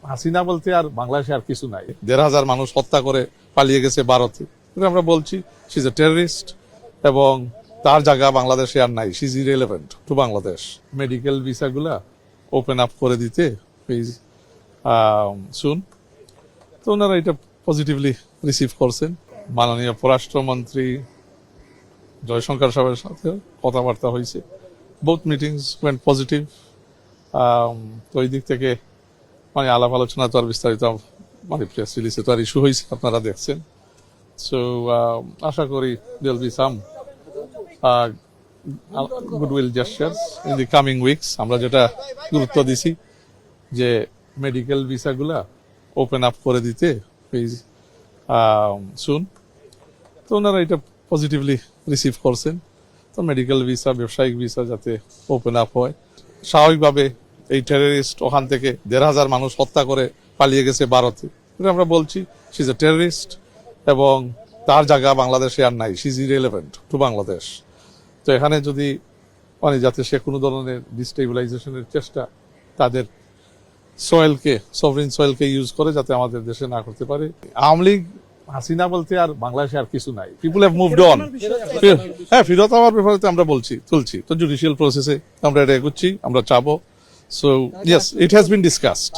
হাসিনা বলতে আর বাংলাদেশে আর কিছু নাই। 1,500 মানুষ হত্যা করে পালিয়ে গেছে ভারতে, আমরা বলছি শি ইজ এ টেররিস্ট এবং তার জায়গা বাংলাদেশে আর নাই। She is irrelevant to Bangladesh. Medical ভিসাগুলা ওপেন আপ করে দিতে প্লিজ শুন। তো ওনারা এটা পজিটিভলি রিসিভ করছেন। মাননীয় পররাষ্ট্রমন্ত্রী জয়শঙ্কর সাহেবের সাথে কথাবার্তা হয়েছে। Both meetings went positive. তো এই দিক থেকে মানে আলাপ আলোচনা তো আর বিস্তারিত মানে প্রেস রিলিজে তো আর ইস্যু হয়েছে, আপনারা দেখছেন। সো আশা করি there be some goodwill gestures in the coming weeks. আমরা যেটা গুরুত্ব দিছি যে মেডিকেল ভিসাগুলা ওপেন আপ করে দিতে প্লিজ শুন। তো ওনারা এটা পজিটিভলি রিসিভ করছেন। তো মেডিকেল ভিসা, ব্যবসায়িক ভিসা যাতে ওপেন আপ হয়। স্বাভাবিকভাবে এই টেররিস্ট ওখান থেকে 1,500 মানুষ হত্যা করে পালিয়ে গেছে ভারতে, আমরা বলছি শি ইজ এ টেররিস্ট এবং তার জায়গা বাংলাদেশে আর নাই। She is irrelevant to Bangladesh. তো এখানে যদি মানে যাতে সে কোনো ধরনের ডিস্টেবিলাইজেশনের চেষ্টা তাদের সয়েলকে, সভরেন সয়েলকে ইউজ করে যাতে আমাদের দেশে না করতে পারে। আওয়ামী লীগ, হাসিনা বলতে আর বাংলাদেশে আর কিছু নাই। পিপুল হ্যাভ মুভড অন। হ্যাঁ, ফেরত হওয়ার ব্যাপারে তো আমরা তুলছি তো জুডিশিয়াল প্রসেসে আমরা এটা এগোচ্ছি, আমরা চাবো। So yes, it has been discussed.